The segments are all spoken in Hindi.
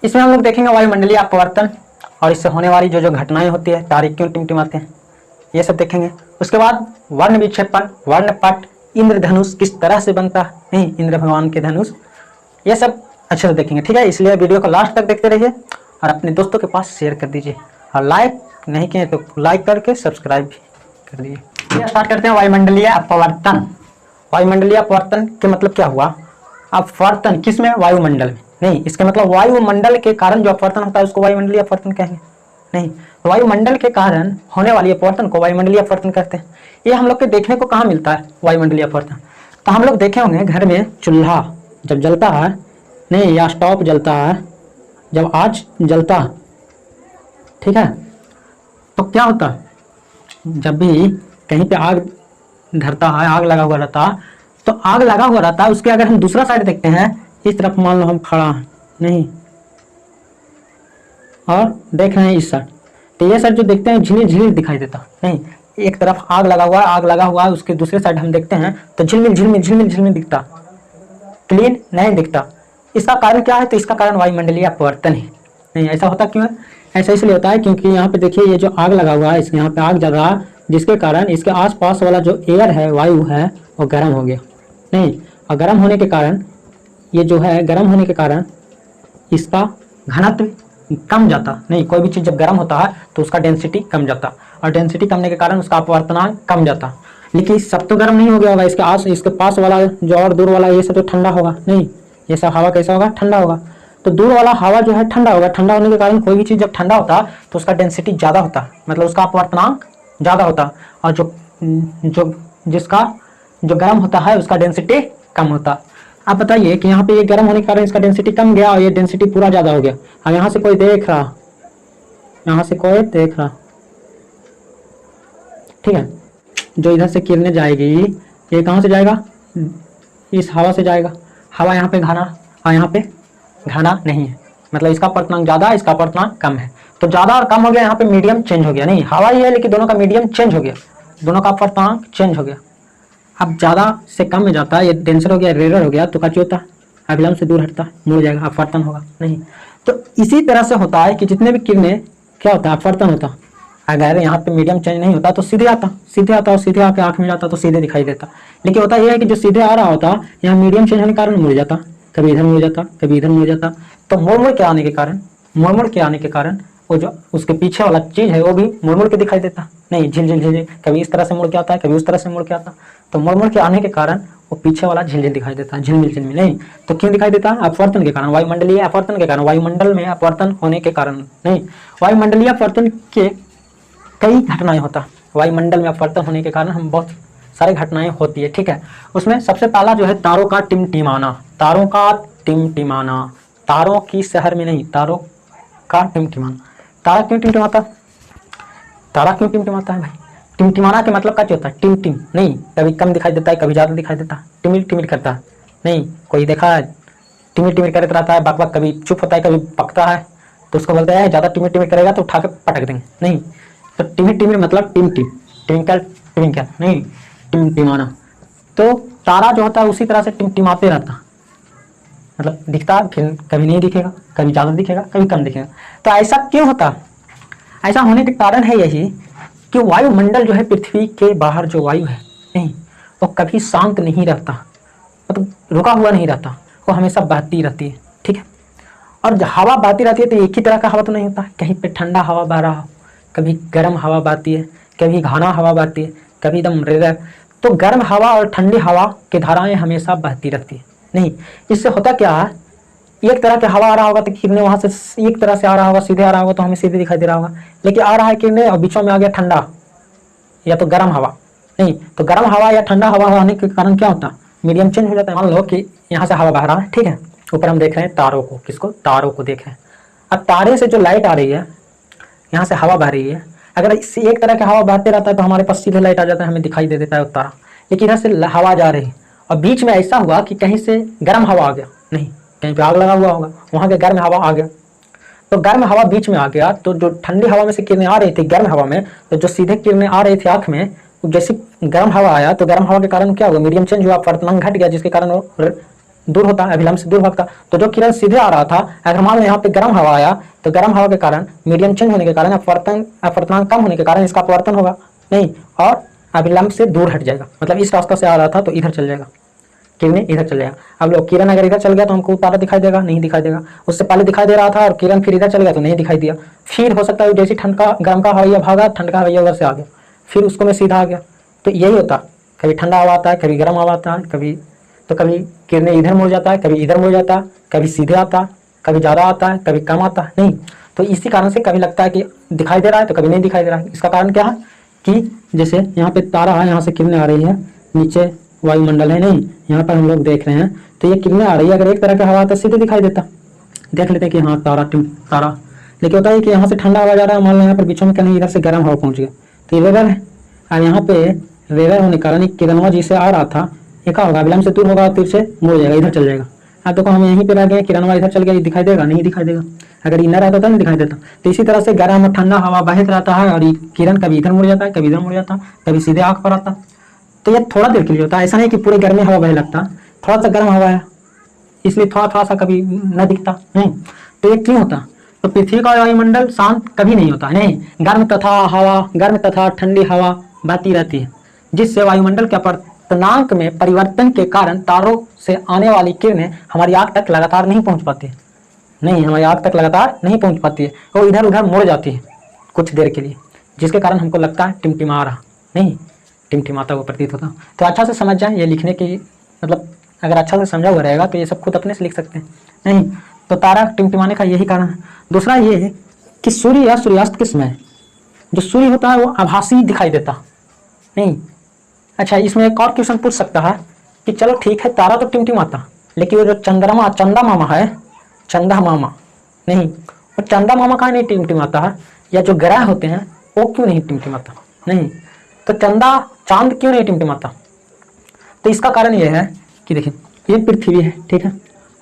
इसमें हम लोग देखेंगे वायुमंडलीय अपवर्तन और इससे होने वाली जो जो घटनाएं होती है, तारे क्यों टिमटिमाते हैं, ये सब देखेंगे। उसके बाद वर्ण विक्षेपण, वर्णपट, इंद्रधनुष किस तरह से बनता है, नहीं इंद्र भगवान के धनुष, ये सब अच्छे से देखेंगे। ठीक है, इसलिए वीडियो को लास्ट तक देखते रहिए और अपने दोस्तों के पास शेयर कर दीजिए और लाइक नहीं किए तो लाइक करके सब्सक्राइब भी कर दीजिए। स्टार्ट करते हैं वायुमंडलीय अपवर्तन। वायुमंडलीय अपवर्तन के मतलब क्या हुआ? अपवर्तन किसमें? वायुमंडल में। नहीं, इसके मतलब वायुमंडल के कारण जो अपवर्तन होता है उसको वायुमंडलीय अपवर्तन कहेंगे नहीं, तो वायुमंडल के कारण होने वाली अपवर्तन को वायुमंडलीय अपवर्तन कहते हैं। ये हम लोग के देखने को कहाँ मिलता है वायुमंडलीय अपवर्तन? तो हम लोग देखे होंगे घर में चूल्हा जब जलता है, नहीं या स्टोव जलता है, जब आग जलता, ठीक है, तो क्या होता है? जब भी कहीं पे आग धरता है, आग लगा हुआ रहता है, तो आग लगा हुआ रहता है, उसके अगर हम दूसरा साइड देखते हैं, इस तरफ मान लो हम खड़ा हैं, नहीं, और देख रहे हैं इस साइड, तो ये साइड जो देखते हैं झिलमिल झिलमिल दिखाई देता नहीं। एक तरफ आग लगा हुआ है, आग लगा हुआ है, उसके दूसरे साइड हम देखते हैं तो झिलमिल झिलमिल झिलमिल झिलमिल दिखता, क्लीन नहीं दिखता। इसका कारण क्या है? तो इसका कारण वायुमंडलीय अपवर्तन है। नहीं, ऐसा होता क्यों है? ऐसा इसलिए होता है क्योंकि यहाँ पे देखिए ये जो आग लगा हुआ है, इसके यहाँ पे आग जल रहा है, जिसके कारण इसके आसपास वाला जो एयर है, वायु है, वो गर्म हो गया। नहीं, और गर्म होने के कारण ये जो है, गर्म होने के कारण इसका घनत्व कम जाता। नहीं, कोई भी चीज़ जब गर्म होता है तो उसका डेंसिटी कम जाता, और डेंसिटी कमने के कारण उसका अपवर्तनांक कम जाता। लेकिन सब तो गर्म नहीं हो गया होगा, इसके पास वाला जो और दूर वाला ये सब तो ठंडा होगा। नहीं, ये सब हवा कैसा होगा? ठंडा होगा। तो दूर वाला हवा जो है ठंडा होगा। ठंडा होने के कारण कोई भी चीज़ जब ठंडा होता तो उसका डेंसिटी ज़्यादा होता, मतलब उसका अपवर्तनांक ज़्यादा होता, और जिसका जो गर्म होता है उसका डेंसिटी कम होता। आप बताइए कि यहाँ पे ये गर्म होने के कारण इसका डेंसिटी कम गया और ये डेंसिटी पूरा ज़्यादा हो गया। अब यहाँ से कोई देख रहा, यहाँ से कोई देख रहा, ठीक है, जो इधर से किरणें जाएगी, ये कहाँ से जाएगा? इस हवा से जाएगा। हवा यहाँ पे घना और यहाँ पे घना नहीं है, मतलब इसका अपवर्तनांक ज़्यादा, इसका अपवर्तनांक कम है। तो ज़्यादा और कम हो गया, यहाँ पे मीडियम चेंज हो गया। नहीं, हवा ही है लेकिन दोनों का मीडियम चेंज हो गया, दोनों का अपवर्तनांक चेंज हो गया। अब ज़्यादा से कम में जाता है, ये डेंसर हो गया, रेयर हो गया, तो क्या होता है? अभिलंब से दूर हटता, मुड़ जाएगा, अपवर्तन होगा नहीं। तो इसी तरह से होता है कि जितने भी किरणें, क्या होता है? अपवर्तन होता। अगर यहाँ पे मीडियम चेंज नहीं होता तो सीधे आता और सीधे आके आँख में जाता तो सीधे दिखाई देता। लेकिन होता यह है कि जो सीधे आ रहा होता, यहाँ मीडियम चेंज होने के कारण मुड़ जाता, कभी इधर मुड़ जाता, कभी इधर मुड़ जाता। तो मुड़ के आने के कारण वो जो उसके पीछे वाला चीज़ है वो भी मुड़ के दिखाई देता। नहीं, झिलझिल झिलझिल, कभी इस तरह से मुड़ के आता है, कभी उस तरह से मुड़ के आता। तो मुड़ के आने के कारण वो पीछे वाला झिलझिल दिखाई देता है, झिलमिल झिलमिल। नहीं, तो क्यों दिखाई देता है? अपवर्तन के कारण, वायुमंडलीय अपवर्तन के कारण, वायुमंडल में अपवर्तन होने के कारण। नहीं, वायुमंडलीय अपवर्तन के कई घटनाएं होता, वायुमंडल में अपवर्तन होने के कारण हम बहुत सारी घटनाएं होती है। ठीक है, उसमें सबसे पहला जो है तारों का टिमटिमाना। तारों का टिमटिमाना, तारों की शहर में नहीं, तारों का टिमटिमाना। तारा क्यों टिमटिमाता? तारा क्यों टिमटिमाता है भाई? टिमटिमाना के मतलब क्या होता है? टिम टिम नहीं, कभी कम दिखाई देता है, कभी ज़्यादा दिखाई देता है, टिमिल टिमिल करता है। नहीं, कोई देखा है टिमिल टिमिल करता रहता है, बक बक, कभी चुप होता है, कभी पकता है, तो उसको बोलते हैं ज़्यादा टिमिल टिमिल करेगा तो उठा के पटक देंगे। नहीं, तो टिमिल टिमिल मतलब टिम टिम, ट्विंकल ट्विंकल, नहीं टिमटिमाना। तो तारा जो होता है उसी तरह से टिमटिमाते रहता, मतलब दिखता फिर कभी नहीं दिखेगा, कभी ज़्यादा दिखेगा, कभी कम दिखेगा। तो ऐसा क्यों होता? ऐसा होने के कारण है यही कि वायुमंडल जो है, पृथ्वी के बाहर जो वायु है, नहीं, वो कभी शांत नहीं रहता, मतलब रुका हुआ नहीं रहता, वो हमेशा बहती रहती है। ठीक है, और हवा बहती रहती है तो एक ही तरह का हवा तो नहीं होता, कहीं पे ठंडा हवा बह रहा हो, कभी गर्म हवा बहती है, कभी घना हवा बहती है, कभी एकदम रेयर। तो गर्म हवा और ठंडी हवा की धाराएं हमेशा बहती रहती है। नहीं, इससे होता क्या है? एक तरह के हवा आ रहा होगा तो किरणें वहां से एक तरह से आ रहा होगा, सीधे आ रहा होगा तो हमें सीधे दिखाई दे रहा होगा, लेकिन आ रहा है किरणें और बीचों में आ गया ठंडा या तो गर्म हवा। नहीं, तो गर्म हवा या ठंडा हवा होने के कारण क्या होता? मीडियम चेंज हो जाता है। मान लो कि यहाँ से हवा बह रहा है, ठीक है, ऊपर हम देख रहे हैं तारों को, किसको? तारों को देख रहे हैं। अब तारे से जो लाइट आ रही है, यहाँ से हवा बह रही है, अगर इसी एक तरह का हवा बहते रहता है तो हमारे पास सीधे लाइट आ जाता है, हमें दिखाई दे देता है तारा। लेकिन इधर से हवा जा रही है और बीच में ऐसा हुआ कि कहीं से गर्म हवा आ गया, नहीं कहीं पे आग लगा हुआ होगा, वहाँ के गर्म हवा आ गया, तो गर्म हवा बीच में आ गया, तो जो ठंडी हवा में से किरणें आ रही थी गर्म हवा में, तो जो सीधे किरणें आ रही थी आँख में, जैसे गर्म हवा आया तो गर्म हवा के कारण क्या हुआ? मीडियम चेंज हुआ, अपवर्तनांक घट गया, जिसके कारण वो दूर होता, अभिलंब से दूर भागता। तो जो किरण सीधे आ रहा था, अगर मान लो यहाँ पे गर्म हवा आया तो गर्म हवा के कारण, मीडियम चेंज होने के कारण, अपवर्तनांक कम होने के कारण इसका अपवर्तन होगा नहीं, और अभिलंब से दूर हट जाएगा। मतलब इस रास्ता से आ रहा था तो इधर चल जाएगा, किरणें इधर चल जाएगा। अब लो किरण अगर इधर चल गया तो हमको तारा दिखाई देगा, नहीं दिखाई देगा। उससे पहले दिखाई दे रहा था और किरण फिर इधर चल गया तो नहीं दिखाई दिया। फिर हो सकता है जैसे ठंड का गर्म का हवाइया भागा, ठंड का हवाइया उधर से आ गया, फिर उसको में सीधा आ गया। तो यही होता, कभी ठंडा हवा आता है, कभी गर्म हवा आता है, कभी किरणें इधर मुड़ जाता है, कभी इधर मुड़ जाता है, कभी सीधे आता है, कभी ज़्यादा आता है, कभी कम आता है। नहीं, तो इसी कारण से कभी लगता है कि दिखाई दे रहा है तो कभी नहीं दिखाई दे रहा है। इसका कारण क्या है कि जैसे यहाँ पे तारा है, यहाँ से किरणें आ रही है, नीचे वायुमंडल है, नहीं यहाँ पर हम लोग देख रहे हैं तो ये किरणें आ रही है। अगर एक तरह का हवा आता है सीधे दिखाई देता, देख लेते हैं कि हाँ तारा। लेकिन होता है कि यहाँ से ठंडा हवा जा रहा है, मान लो यहाँ पर बीचों में कहीं इधर से गर्म हवा पहुँच गया तो ये वेदर है। और यहाँ पे वेदर होने के कारण एक किरणवा जिसे आ रहा था ये क्या होगा, अभिलंब से दूर होगा, फिर से मुड़ जाएगा, इधर चल जाएगा। अब देखो हम यहीं पे रह गए, किरणवा इधर चल गया, दिखाई देगा नहीं दिखाई देगा। अगर इधर रहता तो नहीं दिखाई देता। तो इसी तरह से गर्म और ठंडा हवा बहत रहता है और किरण कभी इधर मुड़ जाता है, कभी इधर मुड़ जाता है, कभी सीधे आँख पर आता। तो ये थोड़ा देर के लिए होता है, ऐसा नहीं कि पूरे गर्मी हवा बह लगता, थोड़ा सा गर्म हवा है इसलिए थोड़ा सा कभी न दिखता नहीं। तो ये क्यों होता? तो पृथ्वी का वायुमंडल शांत कभी नहीं होता, नहीं, गर्म तथा ठंडी हवा बहती रहती है, जिससे वायुमंडल के अपवर्तनांक में परिवर्तन के कारण तारों से आने वाली किरणें हमारी आँख तक लगातार नहीं पहुंच पाती है। नहीं, हमारी आँख तक लगातार नहीं पहुंच पाती है, वो इधर उधर मुड़ जाती है कुछ देर के लिए, जिसके कारण हमको लगता है टिमटिमा रहा, नहीं टिमटिमाता हुआ प्रतीत होता। तो अच्छा से समझ जाए, ये लिखने की मतलब अगर अच्छा से समझा हुआ रहेगा तो ये सब खुद अपने से लिख सकते हैं। नहीं, तो तारा टिमटिमाने का यही कारण है। दूसरा ये है कि सूर्य या सूर्यास्त के समय जो सूर्य होता है वो आभासी दिखाई देता, नहीं। अच्छा, इसमें एक और क्वेश्चन पूछ सकता है कि चलो ठीक है तारा तो टिमटिमाता, लेकिन वो जो चंदा मामा है, चंदा मामा नहीं, वो चंदा मामा का नहीं टिमटिमाता है, या जो ग्रह होते हैं वो क्यों नहीं टिमटिमाता, नहीं, तो चांद क्यों नहीं टिमटिमाता? तो इसका कारण यह है कि देखिए ये पृथ्वी है, ठीक है,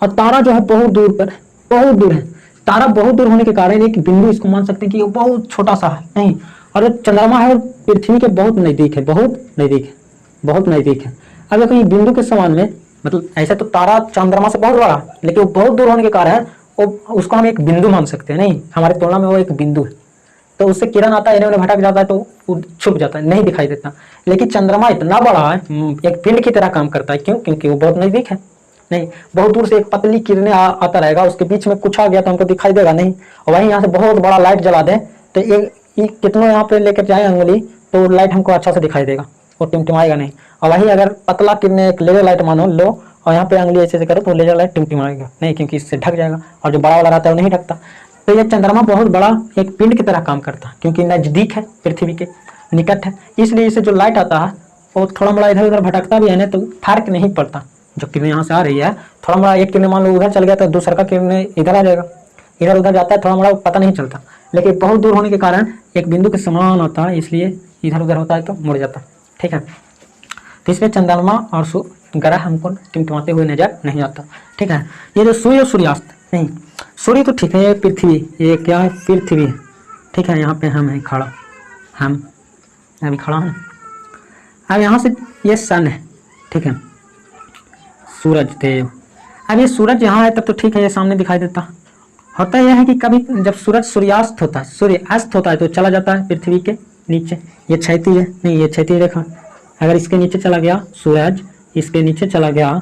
और तारा जो है बहुत दूर है। तारा बहुत दूर होने के कारण एक बिंदु इसको मान सकते हैं कि वो बहुत छोटा सा है, नहीं, और जो चंद्रमा है वो पृथ्वी के बहुत नजदीक है, बहुत नजदीक है। अब देखो ये बिंदु के समान में, मतलब ऐसे तो तारा चंद्रमा से बहुत बड़ा, लेकिन वो बहुत दूर होने के कारण वो उसको हम एक बिंदु मान सकते हैं, नहीं, हमारे तुलना में वो एक बिंदु है। तो उससे किरण आता है, इन्हें भटक जाता है तो छुप जाता है, नहीं दिखाई देता। लेकिन चंद्रमा इतना बड़ा है, एक पिंड की तरह काम करता है। क्यों? क्योंकि वो बहुत नजदीक है, नहीं, बहुत दूर से एक पतली किरणें आता रहेगा, उसके बीच में कुछ आ गया तो हमको दिखाई देगा नहीं। और वहीं यहाँ से बहुत बड़ा लाइट जला दें तो ये कितनों यहाँ पे लेकर जाए अंगुली तो लाइट हमको अच्छा से दिखाई देगा, वो टिमटिमाएगा नहीं। और वहीं अगर पतला किरणें एक लेजर लाइट मानो लो और यहाँ पे अंगुली ऐसे करो तो लेजर लाइट टिमटिमाएगा नहीं, क्योंकि इससे ढक जाएगा, और जो बड़ा वाला रहता है वो नहीं ढकता। तो ये चंद्रमा बहुत बड़ा एक पिंड की तरह काम करता है, क्योंकि नजदीक है, पृथ्वी के निकट है, इसलिए इसे जो लाइट आता है वो थोड़ा बड़ा इधर उधर भटकता भी है ना तो फर्क नहीं पड़ता। जो किरण यहाँ से आ रही है, थोड़ा बड़ा एक किरण मान लो उधर चल गया तो दूसरा का किरण इधर आ जाएगा, इधर उधर जाता है, थोड़ा बड़ा पता नहीं चलता। लेकिन बहुत दूर होने के कारण एक बिंदु के समान आता है, इसलिए इधर उधर होता है तो मुड़ जाता है, ठीक है। तो इसलिए चंद्रमा और ग्रह हमको टिमटिमाते हुए नजर नहीं आता, ठीक है। ये जो सूर्य और सूर्यास्त, नहीं, सूर्य तो ठीक है, ये पृथ्वी, ये क्या है, पृथ्वी है, ठीक है। यहाँ पे हम हैं खड़ा, हम अभी खड़ा हैं। अब यहाँ से ये सन है, ठीक है, सूरज देव। अब ये सूरज यहाँ है तब तो ठीक है, ये सामने दिखाई देता। होता यह है कि कभी जब सूरज सूर्यास्त होता है, सूर्य अस्त होता है तो चला जाता है पृथ्वी के नीचे। ये क्षैतिज है, नहीं, ये क्षैतिज रेखा, अगर इसके नीचे चला गया सूरज, इसके नीचे चला गया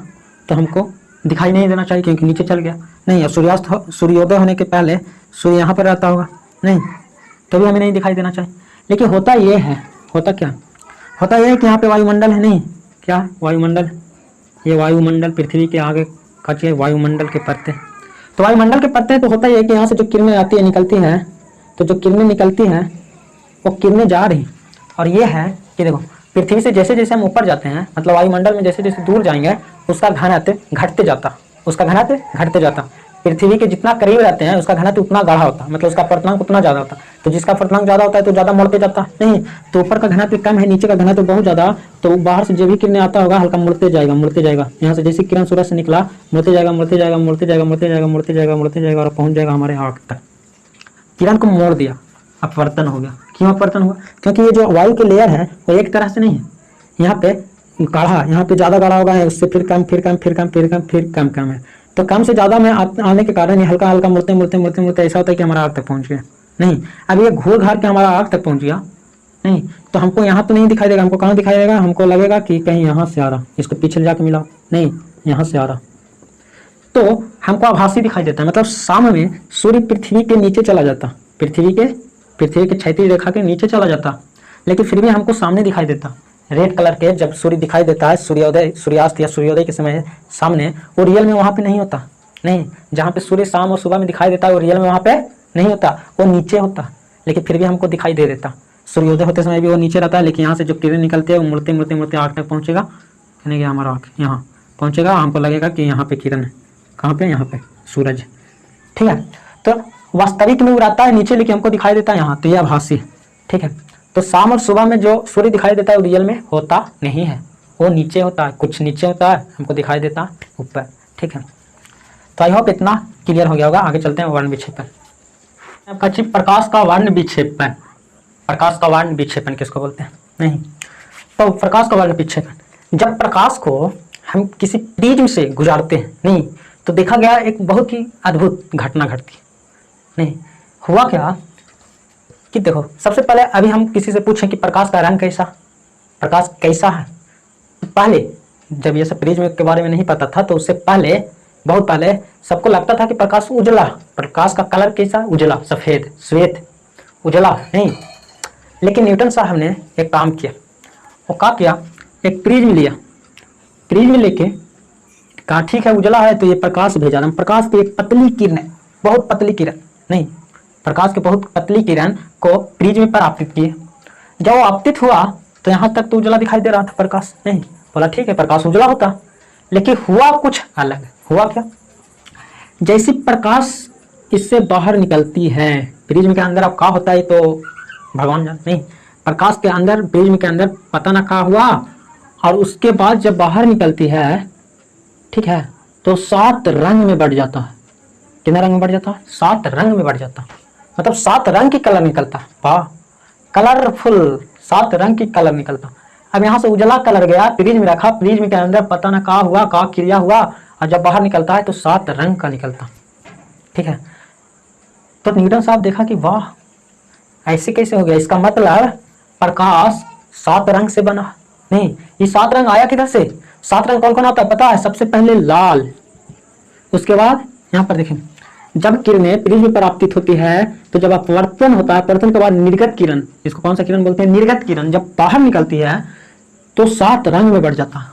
तो हमको दिखाई नहीं देना चाहिए क्योंकि नीचे चल गया, नहीं। और सूर्योदय होने के पहले सूर्य यहाँ पर रहता होगा, नहीं, तो भी हमें नहीं दिखाई देना चाहिए। लेकिन होता ये है, होता क्या होता यह है कि यहाँ पे वायुमंडल है, नहीं, क्या वायुमंडल, ये वायुमंडल पृथ्वी के आगे का वायुमंडल के परते। तो वायुमंडल के परते तो होता ही है कि यहाँ से जो किरणें आती है निकलती हैं, तो जो किरणें निकलती हैं वो किरणें जा रही, और ये है कि देखो पृथ्वी से जैसे जैसे हम ऊपर जाते हैं, मतलब वायुमंडल में जैसे जैसे दूर जाएंगे उसका घनत्व घटते जाता, पृथ्वी के जितना करीब रहते हैं उसका घनत्व उतना गाढ़ा होता, मतलब उसका अपवर्तनांक उतना ज़्यादा होता। तो जिसका अपवर्तनांक ज़्यादा होता है तो ज़्यादा मुड़ते जाता, नहीं, तो ऊपर का घनत्व कम है, नीचे का घनत्व बहुत ज़्यादा, तो बाहर से जो भी किरणें आता होगा हल्का मुड़ते जाएगा। यहाँ से जैसे किरण सूरज से निकला मुड़ते जाएगा और पहुँच जाएगा हमारे आँख तक। किरण को मोड़ दिया, अपवर्तन हो गया। क्यों अपवर्तन हुआ? क्योंकि ये जो वायु के लेयर है वो एक तरह से नहीं है, यहाँ पे गाढ़ा, यहाँ पे ज़्यादा गाढ़ा होगा, उससे फिर कम, फिर कम, फिर कम, फिर कम, फिर कम कम है। तो कम से ज़्यादा में आने के कारण ये हल्का हल्का मुड़ते मुड़ते मुड़ते मुड़ते ऐसा होता है कि हमारा आग तक पहुँच गया। नहीं, अब ये घूर घार के हमारा आग तक पहुँच गया। नहीं, तो हमको यहाँ तो नहीं दिखाई देगा, हमको कहाँ दिखाई देगा, हमको लगेगा कि कहीं यहाँ से आ रहा, इसको पीछे ले जाके मिलाओ, नहीं यहाँ से आ रहा, तो हमको आभासी दिखाई देता है। मतलब शाम में सूर्य पृथ्वी के नीचे चला जाता, पृथ्वी के क्षैतिज रेखा के नीचे चला जाता, लेकिन फिर भी हमको सामने दिखाई देता। रेड कलर के जब सूर्य दिखाई देता है सूर्योदय, सूर्यास्त या सूर्योदय के समय सामने, वो रियल में वहाँ पे नहीं होता। नहीं, जहाँ पे सूर्य शाम और सुबह में दिखाई देता है वो रियल में वहाँ पे नहीं होता, वो नीचे होता, लेकिन फिर भी हमको दिखाई दे देता। सूर्योदय होते समय भी वो नीचे रहता है, लेकिन यहाँ से जो किरण निकलते हैं वो मुड़ते मुड़ते मुड़ते आग तक पहुँचेगा, यानी कि हमारा आग यहाँ पहुँचेगा, हमको लगेगा कि यहाँ पे किरण है, कहाँ पे, यहाँ पे सूरज। ठीक है, तो वास्तविक में वो रहता है नीचे, लेकिन हमको दिखाई देता है यहाँ, तो ये आभासी। ठीक है, तो शाम और सुबह में जो सूर्य दिखाई देता है वो रियल में होता नहीं है, वो नीचे होता है, कुछ नीचे होता है, हमको दिखाई देता ऊपर। ठीक है, तो आई होप इतना क्लियर हो गया होगा। आगे चलते हैं वर्ण विक्षेपण। आपका चीज प्रकाश का वर्ण विक्षेपण, प्रकाश का वर्ण विक्षेपण किसको बोलते हैं? नहीं, तो प्रकाश का वर्ण विक्षेपण, जब प्रकाश को हम किसी प्रिज्म से गुजारते हैं, नहीं, तो देखा गया एक बहुत ही अद्भुत घटना घटती। नहीं, हुआ क्या कि देखो, सबसे पहले अभी हम किसी से पूछें कि प्रकाश का रंग कैसा, प्रकाश कैसा है, तो पहले जब ये सब प्रिज्म के बारे में नहीं पता था, तो उससे पहले, बहुत पहले सबको लगता था कि प्रकाश उजला, प्रकाश का कलर कैसा, उजला, सफेद, श्वेत, उजला। नहीं, लेकिन न्यूटन साहब ने एक काम किया, वो क्या किया, एक प्रिज्म लिया, प्रिज्म लेके कहा ठीक है उजला है तो ये प्रकाश भेजा, हम प्रकाश की एक पतली किरण, बहुत पतली किरण, नहीं, प्रकाश की बहुत पतली किरण को प्रिज्म पर आपतित किए। जब वो आपतित हुआ तो यहाँ तक तो उजला दिखाई दे रहा था प्रकाश, नहीं, बोला ठीक है प्रकाश उजला होता, लेकिन हुआ कुछ अलग। हुआ क्या, जैसी प्रकाश इससे बाहर निकलती है, प्रिज्म के अंदर अब क्या होता है तो भगवान जान, नहीं, प्रकाश के अंदर, प्रिज्म के अंदर पता ना क्या हुआ, और उसके बाद जब बाहर निकलती है, ठीक है, तो 7 रंग में बढ़ जाता है। कितने रंग में बढ़ जाता है? 7 रंग में बढ़ जाता, मतलब 7 रंग की कलर निकलता। वाह, कलरफुल 7 रंग की कलर निकलता। अब यहाँ से उजला कलर गया, प्रिज्म में रखा, प्रिज्म के अंदर पता ना क्या हुआ, क्या क्रिया हुआ, और जब बाहर निकलता है तो 7 रंग का निकलता। ठीक है, तो न्यूटन साहब देखा कि वाह ऐसे कैसे हो गया, इसका मतलब प्रकाश 7 रंग से बना। नहीं, ये 7 रंग आया किधर से? 7 रंग कौन कौन आता है पता है? सबसे पहले लाल, उसके बाद यहाँ पर देखें, जब किरणें प्रिज्म पर आपतित होती है तो जब अपवर्तन होता है, अपवर्तन के बाद निर्गत किरण, इसको कौन सा किरण बोलते हैं? निर्गत किरण, जब बाहर निकलती है तो 7 रंग में बढ़ जाता।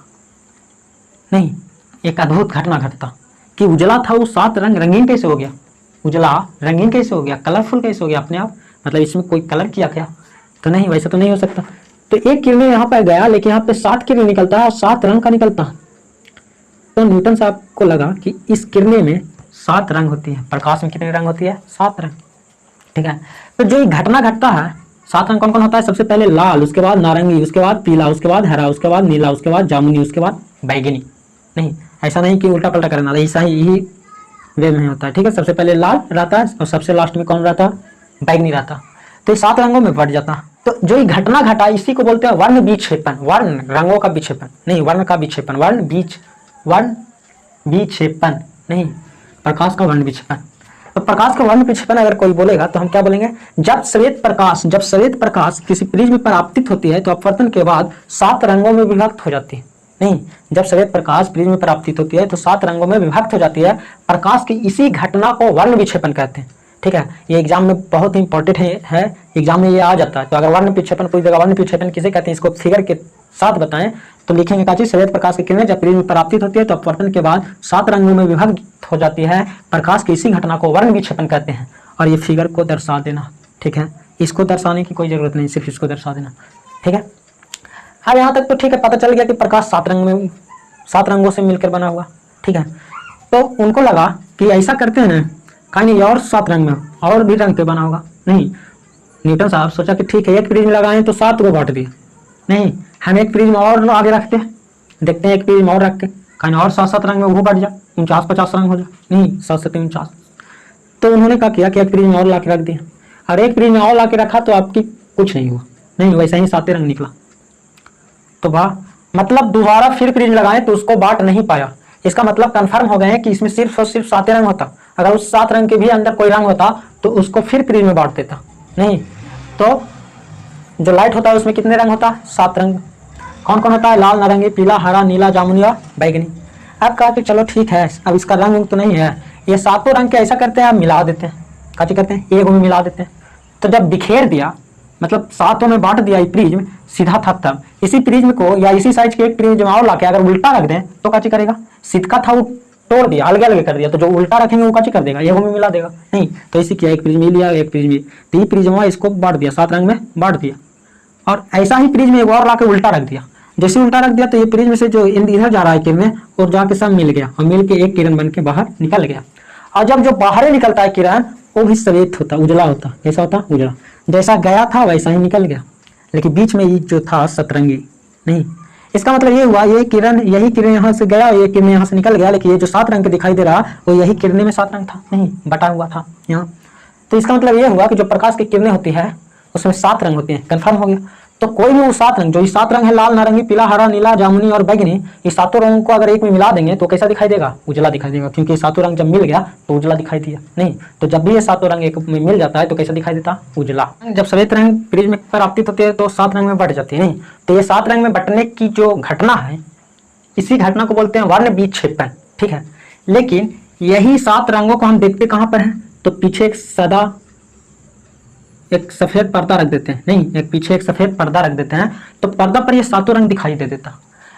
नहीं, एक अद्भुत घटना घटता कि उजला था वो 7 रंग रंगीन कैसे हो गया, उजला रंगीन कैसे हो गया, कलरफुल कैसे हो गया अपने आप, मतलब इसमें कोई कलर किया क्या? तो नहीं, वैसा तो नहीं हो सकता। तो एक किरण यहाँ पर गया, लेकिन यहाँ पे 7 किरण निकलता है और 7 रंग का निकलता। तो न्यूटन साहब को लगा कि इस किरणें में 7 रंग होती है, प्रकाश में कितने रंग होती है? 7 रंग। ठीक है, तो जो घटना घटता है, 7 रंग कौन कौन होता है? सबसे पहले लाल, उसके बाद नारंगी, उसके बाद पीला, उसके बाद हरा, उसके बाद नीला, उसके बाद जामुनी, उसके बाद बैगनी। नहीं, ऐसा नहीं कि उल्टा पल्टा करना, ऐसा ही वे में होता है। ठीक है, सबसे पहले लाल रहता है और सबसे लास्ट में कौन रहता? बैगनी रहता। तो ये 7 रंगों में बढ़ जाता। तो जो ये घटना घटा इसी को बोलते हैं वर्ण विक्षेपण, वर्ण रंगों का विक्षेपण, नहीं वर्ण का विक्षेपण, वर्ण विक्षेपण, नहीं प्रकाश का वर्ण विक्षेपण। तो प्रकाश का वर्ण विक्षेपण अगर कोई बोलेगा तो हम क्या बोलेंगे? जब श्वेत प्रकाश किसी प्रिज्म पर आपतित होती है तो अपवर्तन के बाद 7 रंगों में विभक्त हो जाती है। नहीं, जब श्वेत प्रकाश प्रिज्म पर आपतित होती है तो 7 रंगों में विभक्त हो जाती है। प्रकाश की इसी घटना को वर्ण विक्षेपण कहते हैं। ठीक है, ये एग्जाम में बहुत ही इंपॉर्टेंट है, एग्जाम में ये आ जाता है। तो अगर वर्ण विक्षेपण पूरी जगह वर्ण विक्षेपण किसे कहते हैं, इसको फिगर के साथ बताएं तो लिखेंगे क्या चीज? श्वेत प्रकाश की किरणें जब प्रिज्म पर आपतित होती है तो अपवर्तन के बाद 7 रंगों में विभक्त हो जाती है। प्रकाश की इसी घटना को वर्ण विक्षेपण कहते हैं। और ये फिगर को दर्शा देना। ठीक है, इसको दर्शाने की कोई जरूरत नहीं, सिर्फ इसको दर्शा देना। ठीक है, अब यहाँ तक तो ठीक है, पता चल गया कि प्रकाश 7 रंगों से मिलकर बना हुआ। ठीक है, तो उनको लगा कि ऐसा करते हैं ना, कहीं और 7 रंग में और भी रंग पे बना होगा। नहीं, न्यूटन साहब सोचा कि ठीक है, एक प्रिज्म लगाएं तो 7 को बांट दिया। नहीं, हम एक प्रिज्म और आगे रखते हैं, देखते हैं एक प्रिज्म और रख के कहीं और 7 रंग में वो बढ़ जाए, 49-50 रंग हो जाए। नहीं, 7 से 49। तो उन्होंने क्या किया कि एक प्रिज्म और ला के रख दिया, और एक प्रिज्म और ला के रखा तो आपकी कुछ नहीं हुआ। नहीं, वैसा ही 7 रंग निकला। तो वाह, मतलब दोबारा फिर प्रिज्म लगाएं तो उसको बांट नहीं पाया। इसका मतलब कंफर्म हो गए हैं कि इसमें सिर्फ और सिर्फ 7 रंग होता। अगर उस 7 रंग के भी अंदर कोई रंग होता तो उसको फिर प्रिज्म में बांट देता। नहीं, तो जो लाइट होता है उसमें कितने रंग होता है? 7 रंग। कौन कौन होता है? लाल, नारंगी, पीला, हरा, नीला, जामुनी और बैगनी। अब कहा कि चलो ठीक है, अब इसका रंग तो नहीं है, ये सातों रंग के ऐसा करते हैं, आप मिला देते हैं। काची करते हैं, एक में मिला देते हैं। तो जब बिखेर दिया, मतलब सातों में बांट दिया ये प्रिज्म सीधा था, तब इसी प्रिज्म को या इसी साइज के एक प्रिज्म और लाके अगर उल्टा रख दें तो काची करेगा? सीधा था वो तोड़ दिया, अलग अलग कर दिया, तो जो उल्टा रखेंगे वो काची कर देगा? एक में मिला देगा। नहीं, तो इसी किया, एक प्रिज्म ये लिया, एक प्रिज्म ये, तो ये प्रिज्म इसको बांट दिया, 7 रंग में बांट दिया। और ऐसा ही प्रिज्म एक और लाके उल्टा रख दिया। जैसे उल्टा रख दिया तो ये प्रिज्म से जो इधर जा रहा है किरण और जाके सब मिल गया और मिल के एक किरण बन के बाहर निकल गया। और जब जो बाहर निकलता है किरण वो भी सफेद होता, उजला होता। कैसा होता? उजला। जैसा गया था वैसा ही निकल गया, लेकिन बीच में ये जो था सतरंगी नहीं। इसका मतलब ये हुआ, ये किरण, यही किरण यहाँ से गया, ये किरण यहाँ से निकल गया, लेकिन ये जो 7 रंग दिखाई दे रहा वो यही किरणें में 7 रंग था नहीं, बटा हुआ था यहाँ। तो इसका मतलब ये हुआ कि जो प्रकाश की किरणें होती है उसमें 7 रंग होते हैं। कंफर्म हो गया। तो कोई भी वो 7 रंग, जो ये 7 रंग है, लाल, नारंगी, पीला, हरा, नीला, जामुनी और बैगनी, ये सातों रंगों को अगर एक में मिला देंगे तो कैसा दिखाई देगा? उजला दिखाई देगा, क्योंकि ये सातों रंग जब मिल गया तो उजला दिखाई दिया नहीं। तो जब भी ये सातों रंग एक में मिल जाता है तो कैसा दिखाई देता? उजला। जब सफेद रंग प्रिज्म पर आपतित होती है तो 7 रंग में बट जाती है नहीं। तो ये 7 रंग में बटने की जो घटना है, इसी घटना को बोलते हैं वर्ण विक्षेपण। ठीक है, लेकिन यही 7 रंगों को हम देखते कहाँ पर हैं? तो पीछे एक सफेद पर्दा रख देते हैं नहीं, एक पीछे एक सफेद पर्दा रख देते हैं, तो पर्दा पर ये सातों रंग दिखाई दे देता।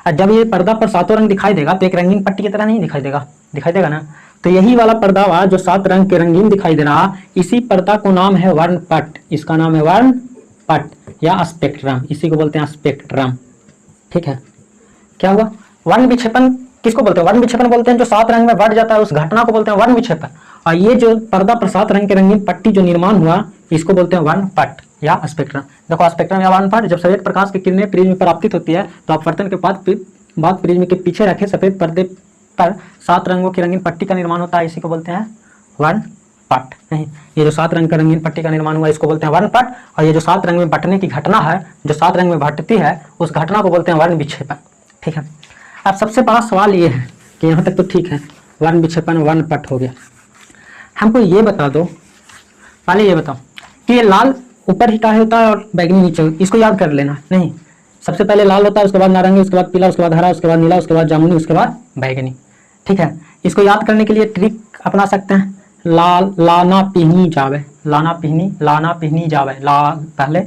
और जब ये पर्दा पर सातों रंग दिखाई देगा तो एक रंगीन पट्टी की तरह नहीं दिखाई देगा? दिखाई देगा ना। तो यही वाला पर्दा हुआ जो 7 रंग के रंगीन दिखाई दे रहा, इसी पर्दा को नाम है वर्णपट। इसका नाम है वर्णपट या स्पेक्ट्रम, इसी को बोलते हैं स्पेक्ट्रम। ठीक है, क्या हुआ? वर्ण विक्षेपण किसको बोलते हैं? वर्ण विक्षेपण बोलते हैं जो 7 रंग में बढ़ जाता है, उस घटना को बोलते हैं वर्ण विक्षेपण। और ये जो पर्दा पर 7 रंग के रंगीन पट्टी जो निर्माण हुआ, इसको बोलते हैं वर्णपट या स्पेक्ट्रम। देखो, स्पेक्ट्रम या वर्णपट, जब सफेद प्रकाश की किरणें प्रिज्म पर आपतित होती है तो अपवर्तन के बाद प्रिज्म के पीछे रखे सफेद पर्दे पर 7 रंगों की रंगीन पट्टी का निर्माण होता है, इसी को बोलते हैं वर्णपट। नहीं, ये जो 7 रंग का रंगीन पट्टी का निर्माण हुआ इसको बोलते हैं वर्णपट। और ये जो 7 रंग में बटने की घटना है, जो 7 रंग में बटती है, उस घटना को बोलते हैं वर्ण विक्षेपण। ठीक है, अब सबसे बड़ा सवाल ये है कि यहाँ तक तो ठीक है, वर्ण विक्षेपण वर्णपट हो गया। हमको ये बता दो, पहले ये बताओ कि ये लाल ऊपर ही काहे होता है और बैगनी नीचे, इसको याद कर लेना। नहीं, सबसे पहले लाल होता है, उसके बाद नारंगी, उसके बाद पीला, उसके बाद हरा, उसके बाद नीला, उसके बाद जामुनी, उसके बाद बैगनी। ठीक है, इसको याद करने के लिए ट्रिक अपना सकते हैं। लाना पीहनी जावे, लाना पीहनी जावे, लाल पहले,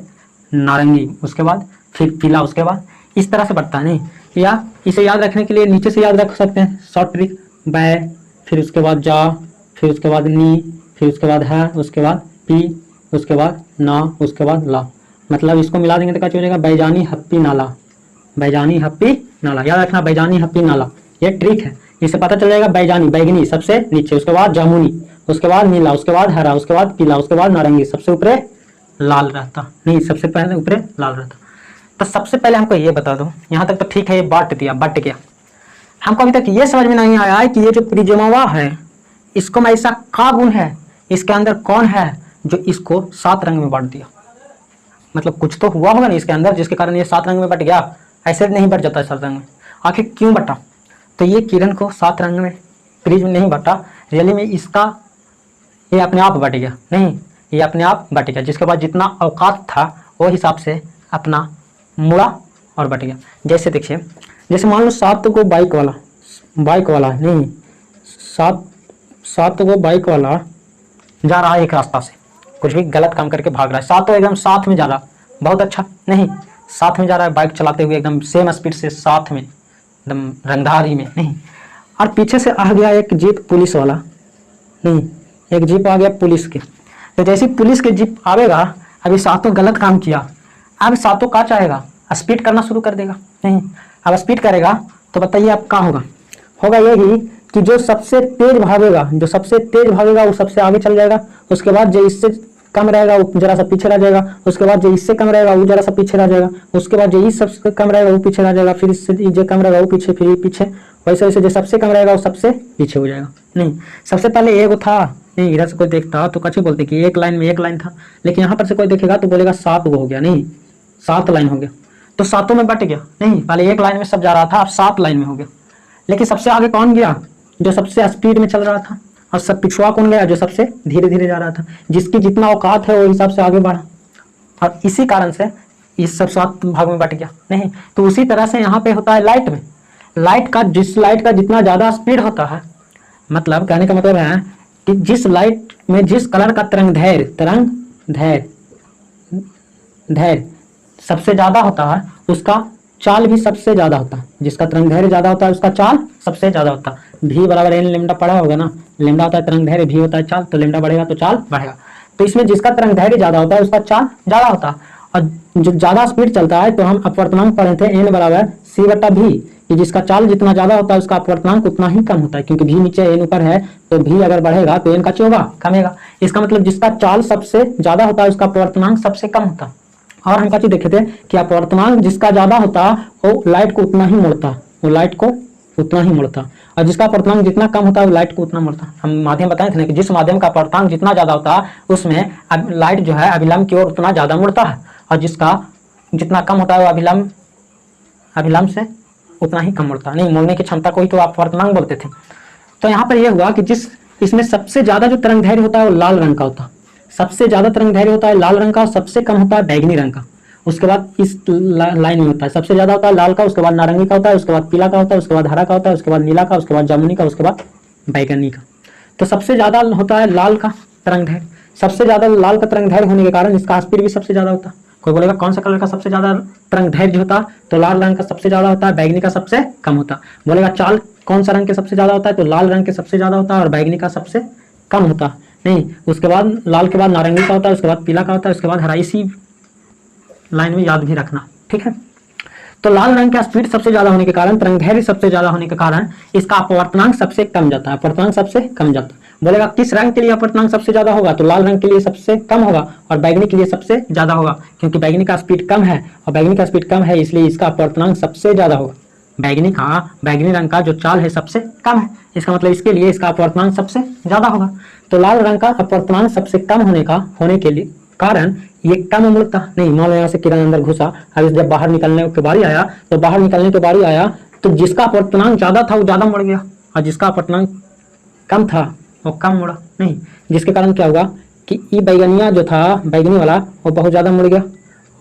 नारंगी उसके बाद, फिर पीला उसके बाद, इस तरह से बढ़ता है नहीं। या इसे याद रखने के लिए नीचे से याद रख सकते हैं, शॉर्ट ट्रिक, बै, फिर उसके बाद जा, फिर उसके बाद नी, फिर उसके बाद है, उसके बाद पी, उसके बाद ना, उसके बाद ला। मतलब इसको मिला देंगे तो क्या हो जाएगा? बैजानी हप्पी नाला, बैजानी हप्पी नाला। याद रखना, बैजानी हप्पी नाला, ये ट्रिक है। इससे पता चल जाएगा बैजानी, बैगनी सबसे नीचे, उसके बाद जामुनी, उसके बाद नीला, उसके बाद हरा, उसके बाद पीला, उसके बाद नारंगी, सबसे ऊपरे लाल रहता नहीं, सबसे पहले ऊपरे लाल रहता। तो सबसे पहले हमको ये बता दो, यहाँ तक तो ठीक है, ये बांट दिया, बट गया। हमको अभी तक ये समझ में नहीं आया है कि ये जो प्रिज्मवा है, इसको में ऐसा क्या गुण है, इसके अंदर कौन है जो इसको 7 रंग में बांट दिया? मतलब कुछ तो हुआ होगा ना इसके अंदर जिसके कारण ये 7 रंग में बट गया। ऐसे नहीं बट जाता है 7 रंग में, आखिर क्यों बटा? तो ये किरण को 7 रंग में प्रिज्म नहीं बटा, रियली में इसका ये अपने आप बट गया नहीं, ये अपने आप बट गया, जिसके बाद जितना औकात था वो हिसाब से अपना मुड़ा और बट गया। जैसे देखिए, जैसे मान लो 7 को बाइक वाला नहीं, 7 को बाइक वाला जा रहा है एक रास्ता से, कुछ भी गलत काम करके भाग रहा है, 7 एकदम साथ में जा रहा, बहुत अच्छा नहीं, साथ में जा रहा है बाइक चलाते हुए एकदम सेम स्पीड से, साथ में एकदम रंगधारी में नहीं। और पीछे से आ गया एक जीप पुलिस वाला नहीं, एक जीप आ गया पुलिस के। तो जैसे पुलिस के जीप आवेगा, अभी 7 गलत काम किया, अब 7 का चाहेगा स्पीड करना शुरू कर देगा नहीं। अब स्पीड करेगा तो बताइए अब क्या होगा? होगा यही कि जो सबसे तेज भागेगा वो सबसे आगे चल जाएगा, उसके बाद जो इससे कम रहेगा वो जरा सा पीछे रह जाएगा, उसके बाद जो इससे कम रहेगा वो जरा सा पीछे रह जाएगा, उसके बाद जो इस सबसे कम रहेगा वो पीछे रह जाएगा, फिर इससे जो कम रहेगा वो पीछे, फिर ये पीछे, वैसे वैसे जो सबसे कम रहेगा वो सबसे पीछे हो जाएगा नहीं। सबसे पहले एक था नहीं, इधर से कोई देखता तो कैसे बोलते कि एक लाइन में एक लाइन था, लेकिन यहाँ पर से कोई देखेगा तो बोलेगा 7 गो हो गया नहीं, 7 लाइन हो गया। तो सातों में बट गया नहीं, पहले एक लाइन में सब जा रहा था, अब 7 लाइन में हो गया। लेकिन सबसे आगे कौन गया? जो सबसे स्पीड में चल रहा था। और सब पिछुआ कौन गया? जो सबसे धीरे धीरे जा रहा था। जिसकी जितना औकात है वो हिसाब से आगे बढ़ा, और इसी कारण से इस सब 7 भाग में बट गया नहीं। तो उसी तरह से यहाँ पे होता है लाइट में। लाइट का जितना ज़्यादा स्पीड होता है, मतलब कहने का मतलब है कि जिस लाइट में जिस कलर का धैर्य सबसे ज़्यादा होता है, उसका चाल भी सबसे ज़्यादा होता है। जिसका तरंग धैर्य ज़्यादा होता है उसका चाल सबसे ज़्यादा होता है। भी बराबर एन लेमडा पढ़ा होगा ना, लेमडा होता है तरंग धैर्य, भी होता है चाल, तो लेमडा बढ़ेगा तो चाल बढ़ेगा। तो इसमें जिसका तरंग धैर्य ज़्यादा होता है उसका चाल ज़्यादा होता है। और जो ज़्यादा स्पीड चलता है, तो हम अपवर्तनांक पढ़े थे एन बराबर सी बटा भी, कि जिसका चाल जितना ज़्यादा होता है उसका अपवर्तनांक उतना ही कम होता है, क्योंकि भी नीचे एन ऊपर है, तो भी अगर बढ़ेगा तो एन का होगा कमेगा। इसका मतलब जिसका चाल सबसे ज़्यादा होता है उसका अपवर्तनांक सबसे कम होता है। और हम क्या चीज देखे थे कि अपवर्तनांक जिसका ज्यादा होता वो लाइट को उतना ही मोड़ता, वो लाइट को उतना ही मोड़ता, और जिसका अपवर्तनांक जितना कम होता है वो लाइट को उतना मोड़ता। हम माध्यम बताए थे ना कि जिस माध्यम का अपवर्तनांक जितना ज्यादा होता है उसमें लाइट जो है अभिलंब की ओर उतना ज्यादा मुड़ता है, और जिसका जितना कम होता है वो अभिलंब से उतना ही कम मुड़ता है। नहीं, मोड़ने की क्षमता को ही तो अपवर्तनांक बोलते थे। तो यहाँ पर यह हुआ कि इसमें सबसे ज्यादा जो तरंग धैर्य होता है वो लाल रंग का होता है। सबसे ज्यादा तरंग धैर्य होता है लाल रंग का, और सबसे कम होता है बैगनी रंग का। उसके बाद इस लाइन में होता है सबसे ज्यादा होता है लाल का, उसके बाद नारंगी का होता है, उसके बाद पीला का होता है, उसके बाद हरा का होता है, उसके बाद नीला का, उसके बाद जामुनी का, उसके बाद बैगनी का। तो सबसे ज्यादा होता है लाल का तरंग धैर्य। सबसे ज्यादा लाल का तरंग धैर्य होने के कारण इसका स्पीड भी सबसे ज्यादा होता है। कोई बोलेगा कौन सा कलर का सबसे ज्यादा तरंग धैर्य होता है? तो लाल रंग का सबसे ज्यादा होता है, बैगनी का सबसे कम होता है। बोलेगा चाल कौन सा रंग के सबसे ज्यादा होता है? तो लाल रंग के सबसे ज्यादा होता है और बैगनी का सबसे कम होता है। नहीं, उसके बाद लाल के बाद नारंगी का होता है, उसके बाद पीला का होता है, उसके बाद हरा। इसी लाइन में याद भी रखना, ठीक है। तो लाल रंग का स्पीड सबसे ज्यादा होने के कारण, तरंग धैर्य सबसे ज्यादा होने के कारण इसका अपवर्तनांक सबसे कम जाता है, अपवर्तनांक सबसे कम जाता है। बोलेगा किस रंग के लिए अपवर्तनांक सबसे ज्यादा होगा? तो लाल रंग के लिए सबसे कम होगा और बैगनी के लिए सबसे ज्यादा होगा, क्योंकि बैगनी का स्पीड कम है, और बैगनी का स्पीड कम है इसलिए इसका अपवर्तनांक सबसे ज्यादा होगा। बैगनी रंग का जो चाल है सबसे कम है, इसका मतलब इसके लिए इसका अपवर्तनांक सबसे ज्यादा होगा। तो लाल रंग का अपवर्तनांक सबसे कम होने के लिए कारण ये कम मुड़ता नहीं। मान लो यहाँ से किरण अंदर घुसा, अब जब बाहर निकलने के बारी आया तो जिसका अपवर्तनांक ज्यादा था वो ज्यादा मुड़ गया, और जिसका अपवर्तनांक कम था वो कम मुड़ा नहीं। जिसके कारण क्या हुआ कि ई बैगनिया जो था, बैगनी वाला, वो बहुत ज्यादा मुड़ गया,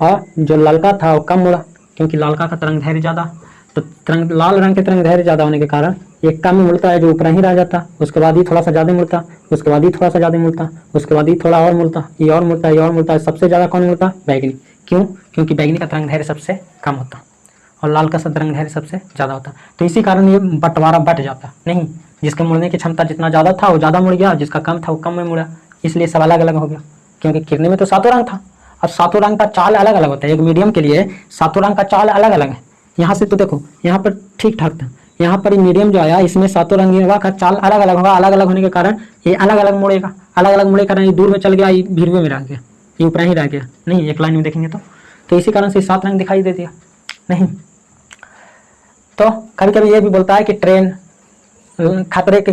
और जो ललका था वो कम मुड़ा, क्योंकि लालका का तरंग धैर्य ज्यादा। तो लाल रंग के तरंग धैर्य ज्यादा होने के कारण एक कम में मुड़ता है, जो ऊपर ही रह जाता, उसके बाद ही थोड़ा सा ज्यादा मुड़ता, उसके बाद ही थोड़ा सा ज्यादा मुड़ता, उसके बाद ही थोड़ा और मुड़ता, ये और मुड़ता, ये और मुड़ता। सबसे ज्यादा कौन मुड़ता? बैगनी। क्यों? क्योंकि बैगनी का तरंग धैर्य सबसे कम होता और लाल का तरंग धैर्य सबसे ज्यादा होता। तो इसी कारण ये बंटवारा बट जाता नहीं। जिसके मुड़ने की क्षमता जितना ज्यादा था वो ज्यादा मुड़ गया, जिसका कम था वो कम में मुड़ा, इसलिए सब अलग अलग हो गया। क्योंकि किरने में तो 7 रंग था, अब 7 रंग का चाल अलग अलग होता है। एक मीडियम के लिए 7 रंग का चाल अलग अलग है। यहाँ से तो देखो यहाँ पर ठीक ठाक था, यहाँ पर मीडियम जो आया इसमें 7 रंगीनवा का चाल अलग अलग होगा। अलग अलग होने के कारण ये अलग अलग मुड़ेगा, अलग अलग मुड़े कारण ये दूर में चल गया, ये भीरवे में रह गया, ये ऊपर ही रह गया नहीं। एक लाइन में देखेंगे तो इसी कारण से 7 रंग दिखाई दे दिया नहीं। तो कभी कभी ये भी बोलता है कि ट्रेन खतरे के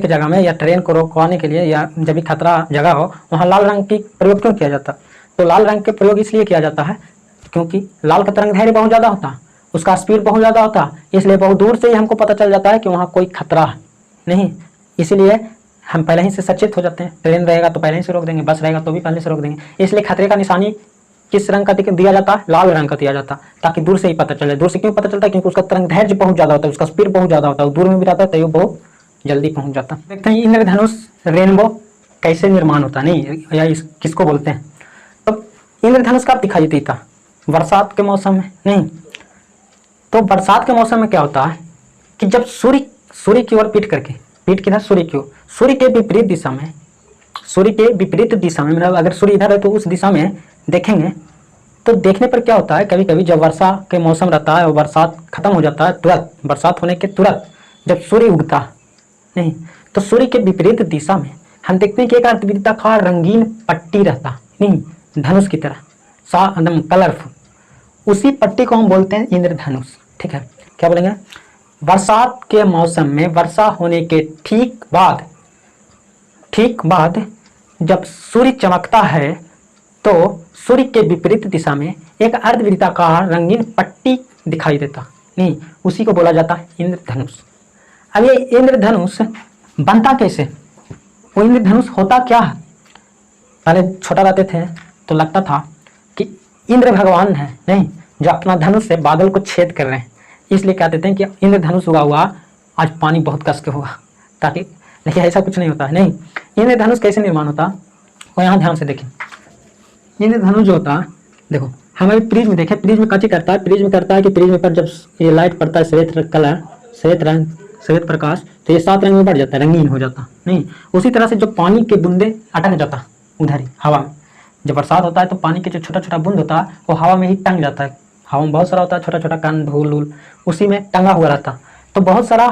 जगह में या ट्रेन को रोकवाने के लिए, या जब भी खतरा जगह हो वहाँ लाल रंग की प्रयोग क्यों किया जाता? तो लाल रंग के प्रयोग इसलिए किया जाता है क्योंकि लाल का तरंग धैर्य बहुत ज़्यादा होता, उसका स्पीड बहुत ज़्यादा होता, इसलिए बहुत दूर से ही हमको पता चल जाता है कि वहाँ कोई खतरा है नहीं। इसीलिए हम पहले ही से सचेत हो जाते हैं। ट्रेन रहेगा तो पहले ही से रोक देंगे, बस रहेगा तो भी पहले से रोक देंगे। इसलिए खतरे का निशानी किस रंग का दिया जाता है? लाल रंग का दिया जाता, ताकि दूर से ही पता चले। दूर से क्यों पता चलता है? क्योंकि उसका तरंग धैर्य बहुत ज़्यादा होता है, उसका स्पीड बहुत ज़्यादा होता है, दूर में भी रहता है तो वो बहुत जल्दी पहुँच जाता। देखते हैं इंद्रधनुष रेनबो कैसे निर्माण होता नहीं, या किसको बोलते हैं। तो इंद्रधनुष कब दिखाई देता? बरसात के मौसम में नहीं। तो बरसात के मौसम में क्या होता है कि जब सूर्य की ओर पीठ किधर? सूर्य की ओर, सूर्य के विपरीत दिशा में, मतलब अगर सूर्य इधर है तो उस दिशा में देखेंगे तो देखने पर क्या होता है, कभी कभी जब वर्षा के मौसम रहता है और बरसात खत्म हो जाता है, तुरंत बरसात होने के तुरंत जब सूर्य उगता नहीं, तो सूर्य के विपरीत दिशा में हम देखते हैं कि एक अर्धवृत्ताकार रंगीन पट्टी रहता नहीं, धनुष की तरह एकदम कलरफुल। उसी पट्टी को हम बोलते हैं इंद्रधनुष। ठीक है, क्या बोलेंगे? बरसात के मौसम में वर्षा होने के ठीक बाद जब सूर्य चमकता है तो सूर्य के विपरीत दिशा में एक अर्धवृत्ताकार रंगीन पट्टी दिखाई देता, नहीं, उसी को बोला जाता है इंद्रधनुष। अब ये इंद्रधनुष बनता कैसे, वो इंद्रधनुष होता क्या है? पहले छोटा रहते थे तो लगता था कि इंद्र भगवान है, नहीं, जो अपना धनुष से बादल को छेद कर रहे हैं, इसलिए कहते थे कि इंद्रधनुष उगा हुआ आज पानी बहुत कस के होगा, ताकि, लेकिन ऐसा कुछ नहीं होता है। नहीं, इंद्रधनुष कैसे निर्माण होता, वो यहाँ ध्यान से देखें। इंद्रधनुष जो होता, देखो हमारे प्रिज्म देखें, प्रिज्म कैसे करता है, प्रिज्म करता है कि प्रिज्म पर जब ये लाइट पड़ता है, श्वेत कलर, श्वेत रंग, श्वेत प्रकाश, तो ये 7 रंग में बढ़ जाता है, रंगीन हो जाता। नहीं, उसी तरह से जो पानी के बूंदे अटक जाता उधर ही हवा में, जब बरसात होता है तो पानी के जो छोटा छोटा बूंद होता है वो हवा में ही टंग जाता है। हवा में बहुत सारा होता है छोटा छोटा कण, धूल वूल, उसी में टंगा हुआ रहता। तो बहुत सारा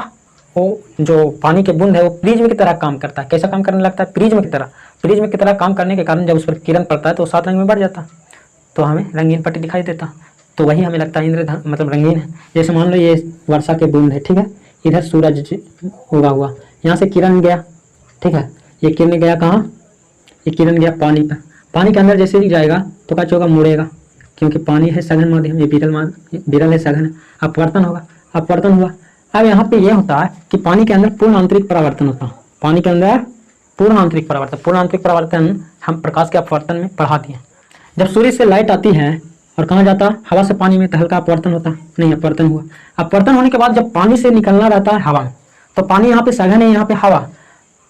वो जो पानी के बूंद है वो प्रिज्म की तरह काम करता है। कैसा काम करने लगता है? प्रिज्म की तरह। प्रिज्म की तरह काम करने के कारण जब उस पर किरण पड़ता है तो 7 रंग में बढ़ जाता, तो हमें रंगीन पट्टी दिखाई देता। तो वही हमें लगता है इंद्रधनुष मतलब रंगीन है। जैसे मान लो ये वर्षा के बूंद है, ठीक है, इधर सूरज उगा हुआ, यहाँ से किरण गया, ठीक है, ये किरण गया कहाँ, ये किरण गया पानी पर, पानी के अंदर जैसे ही जाएगा तो क्या होगा, मुड़ेगा, क्योंकि पानी है सघन माध्यम, ये विरल है, सघन है, अपवर्तन होगा, अपवर्तन हुआ। अब यहाँ पे ये होता है कि पानी के अंदर पूर्ण आंतरिक परावर्तन होता है, पानी के अंदर पूर्ण आंतरिक परावर्तन, पूर्ण आंतरिक परावर्तन हम प्रकाश के अपवर्तन में पढ़ा दिए। जब सूर्य से लाइट आती है और कहाँ जाता, हवा से पानी में, तो हल्का अपवर्तन होता नहीं, अपवर्तन हुआ। अपवर्तन होने के बाद जब पानी से निकलना रहता है हवा में, तो पानी यहाँ पे सघन है, यहाँ पे हवा,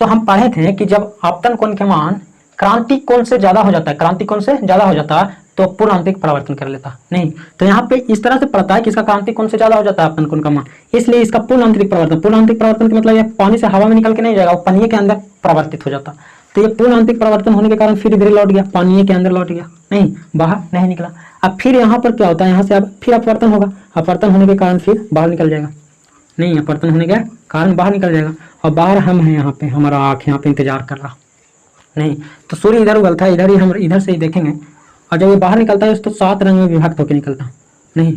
तो हम पढ़े थे कि जब आपतन कोण के मान क्रांति कोण से ज्यादा हो जाता है, क्रांति कोण से ज्यादा हो जाता है तो पूर्ण आंतरिक परावर्तन कर लेता नहीं। तो यहाँ पे इस तरह से पड़ता है कि इसका क्रांति कोण से ज्यादा हो जाता है आपतन कोण का मान, इसलिए इसका पूर्ण आंतरिक परावर्तन, पूर्ण आंतरिक परावर्तन का मतलब ये पानी से हवा में निकल के नहीं जाएगा, वो पानी के अंदर परावर्तित हो जाता। तो ये पूर्ण आंतरिक परावर्तन होने के कारण फिर इधर लौट गया, पानी के अंदर लौट गया, नहीं, बाहर नहीं निकला। अब फिर यहाँ पर क्या होता है, यहाँ से अब फिर अपवर्तन होगा, अपवर्तन होने के कारण फिर बाहर निकल जाएगा, नहीं, अपवर्तन होने के कारण बाहर निकल जाएगा, और बाहर हम हैं, यहाँ पे हमारा आँख यहाँ पे इंतजार कर रहा, नहीं, तो सूर्य इधर उगलता है, इधर ही हम इधर से ही देखेंगे, और जब ये बाहर निकलता है तो 7 रंग में विभक्त होकर निकलता, नहीं,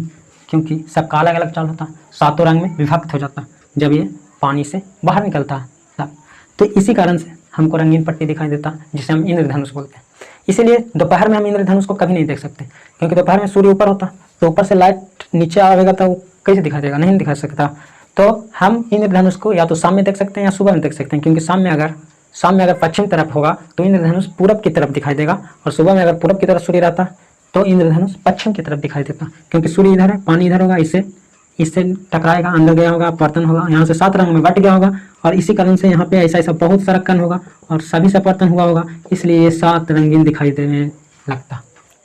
क्योंकि सबका अलग अलग चाल होता, 7 रंग में विभक्त हो जाता जब ये पानी से बाहर निकलता है। तो इसी कारण से हमको रंगीन पट्टी दिखाई देता, जिसे हम इंद्रधनुष बोलते हैं। इसीलिए दोपहर में हम इंद्रधनुष को कभी नहीं देख सकते, क्योंकि दोपहर में सूर्य ऊपर होता, तो ऊपर से लाइट नीचे आएगा तो वो कैसे दिखाई देगा, नहीं दिखा सकता। तो हम इंद्रधनुष को या तो शाम में देख सकते हैं या सुबह में देख सकते हैं, क्योंकि शाम में अगर पश्चिम तरफ होगा तो इंद्रधनुष पूरब की तरफ दिखाई देगा, और सुबह में अगर पूरब की तरफ सूर्य रहता तो इंद्रधनुष पश्चिम की तरफ दिखाई देता, क्योंकि सूर्य इधर है, पानी इधर होगा, इससे टकराएगा, अंदर गया होगा, अपवर्तन होगा, यहाँ से 7 रंग में बट गया होगा, और इसी कारण से यहाँ पे ऐसा बहुत सारा कण होगा और सभी से अपवर्तन हुआ होगा, इसलिए ये 7 रंगीन दिखाई देने लगता,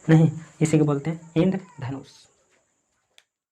नहीं, इसी को बोलते हैं इंद्रधनुष।